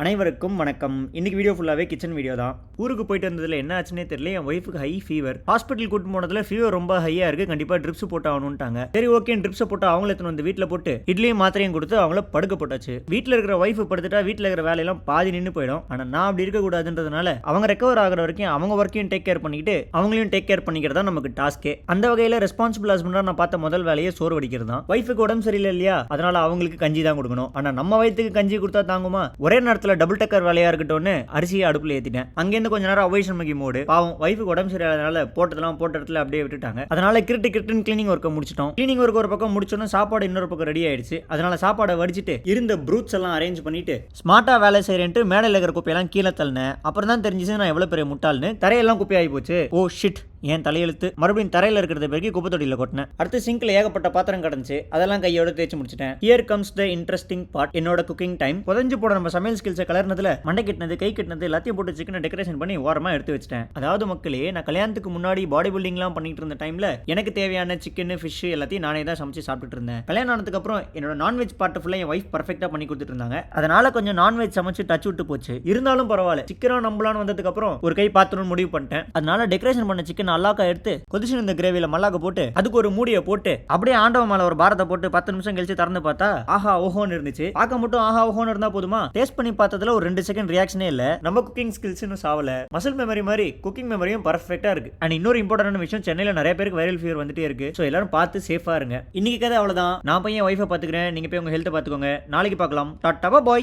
அனைவருக்கும் வணக்கம். இன்னைக்கு வீடியோ ஃபுல்லாவே கிச்சன் வீடியோ தான். ஊருக்கு போயிட்டு வந்ததுல என்ன ஆச்சுன்னே தெரியல. என் ஒய்ஃபுக்கு ஹை ஃபீவர். ஹாஸ்பிட்டல் கூட்டு போனதுல ஃபீவர் ரொம்ப ஹையா இருக்கு. கண்டிப்பா ட்ரிப்ஸ் போட்டு ஆகணும்ட்டாங்க. சரி ஓகே ட்ரிப்ஸ் போட்டு அவங்கள எடுத்துட்டு வந்து வீட்ல போட்டு இட்லியும் மாத்திரையும் கொடுத்து அவங்கள படுக்க போட்டாச்சு. வீட்ல இருக்கிற ஒய்ஃப் படுத்துட்டா வீட்ல இருக்கிற வேலையெல்லாம் பாதி நின்று போயிடும். ஆனா நான் அப்படி இருக்க கூடாதுன்றதுனால அவங்க ரெக்கவர் ஆகிற வரைக்கும் அவங்க ஒர்க்கையும் டேக் கேர் பண்ணிக்கிட்டு அவங்களையும் டேக் கேர் பண்ணிக்கிறதா நமக்கு டாஸ்கே. அந்த வகையில ரெஸ்பான்சிபிள் ஹஸ்பண்டா நான் பார்த்த முதல் வேலையை சோறு வடிக்கிறது தான். ஒய்ஃபுக்கு உடம்பு சரியில்லை இல்லையா, அதனால அவங்களுக்கு கஞ்சி தான் கொடுக்கணும். ஆனா நம்ம வயிற்றுக்கு கஞ்சி கொடுத்தா தாங்குமா? ஒரே நேரத்தில் டபுள் டக்கர் வேலையா இருக்கட்டும்னு அரிசியை அடுப்புல ஏத்திட்டேன். அங்கேருந்து கொஞ்ச நேரம் அவைஷன்மகி மோடு. பாவம் ஒய்ஃபுக்கு உடம்பு சரியாதனால போட்டதெல்லாம் போட்ட இடத்துல அப்படியே விட்டுட்டாங்க. அதனால கிரிட்டு கிளீனிங் ஒர்க்கை முடிச்சிட்டோம். கிளீனிங் ஒர்க் ஒரு பக்கம் முடிச்சோன்னா சாப்பாடு இன்னொரு பக்கம் ரெடி ஆயிடுச்சு. அதனால சாப்பாடை வடிச்சிட்டு இருந்த ப்ரூட்ஸ் எல்லாம் அரேஞ்ச் பண்ணிட்டு ஸ்மார்ட்டா வேலை செய்யறேன்ட்டு மேலே இருக்கிற குப்பையெல்லாம் கீழே தள்ளினேன். அப்புறம் தான் தெரிஞ்சிச்சு நான் எவ்வளவு பெரிய முட்டாள்னு. தரையெல்லாம் குப்பையாகி போச்சு. ஓ ஷிட், என் தலையெழுத்து. மறுபடியும் தரையில் இருக்கிறத பிறகு குப்பை தொட்டியில் கொட்டினேன். அடுத்து சிங்க்ல ஏகப்பட்ட பாத்திரம் கிடந்துச்சு. அதெல்லாம் கையோட தேய்ச்சி முடிச்சிட்டேன். Here comes the interesting part, என்னோட குக்கிங் டைம். புதஞ்சு போட நம்ம சமையல் ஸ்கில்ஸை கலர்னதுல மண்டை கிட்டினது கை கிட்டினது எல்லாத்தையும் போட்டு சிக்கனை டெக்கரேஷன் பண்ணி ஓரமா எடுத்து வச்சிட்டேன். அதாவது மக்களே, நான் கல்யாணத்துக்கு முன்னாடி பாடி பில்டிங்லாம் பண்ணிட்டு இருந்த டைம்ல எனக்கு தேவையான சிக்கன் ஃபிஷ் எல்லாத்தையும் நானே தான் சமைச்சு சாப்பிட்டுட்டு இருந்தேன். கல்யாணம் ஆனதுக்கு அப்புறம் என்னோட நான்வெஜ் பார்ட் ஃபுல்லா என் வைஃப் பர்ஃபெக்ட்டா பண்ணி கொடுத்துட்டு இருந்தாங்க. அதனால கொஞ்சம் நான்வெஜ் சமைச்சு டச் விட்டு போச்சு. இருந்தாலும் பரவாயில்ல, சிக்கனும் நம்பலான்னு வந்ததுக்கு அப்புறம் ஒரு கை பாத்திரம் முடிவு பண்ணிட்டேன். அதனால டெக்கரேஷன் பண்ண சிக்கன் அல்லாக்கா எடுத்து கொதிச்சு இந்த கிரேவில மல்லாக்க போட்டு அதுக்கு ஒரு மூடியை போட்டு அப்படியே ஆண்டவ மேல ஒரு பாரத்தை போட்டு 10 நிமிஷம் கழிச்சு திறந்து பார்த்தா ஆஹா ஓஹோன்னு இருந்துச்சு. பார்க்க மட்டும் ஆஹா ஓஹோன்னு இருந்தா போதுமா? டேஸ்ட் பண்ணி பார்த்ததுல ஒரு 2 செகண்ட் ரியாக்ஷனே இல்ல. நம்ம குக்கிங் ஸ்கில்ஸ் இன்னும் சாவல. மசில் மெமரி மாதிரி குக்கிங் மெமரியும் பர்ஃபெக்ட்டா இருக்கு. அண்ட் இன்னொரு இம்பார்ட்டன்டான விஷயம், சென்னையில நிறைய பேருக்கு வைரல் ஃபீவர் வந்துட்டே இருக்கு. சோ எல்லாரும் பார்த்து சேஃபா இருங்க. இன்னைக்கு கதை அவ்வளவுதான். நான் போய் என் வைஃபை பாத்துக்கிறேன். நீங்க போய் உங்க ஹெல்த்தை பாத்துக்கோங்க. நாளைக்கு பார்க்கலாம். டாடா பாய்.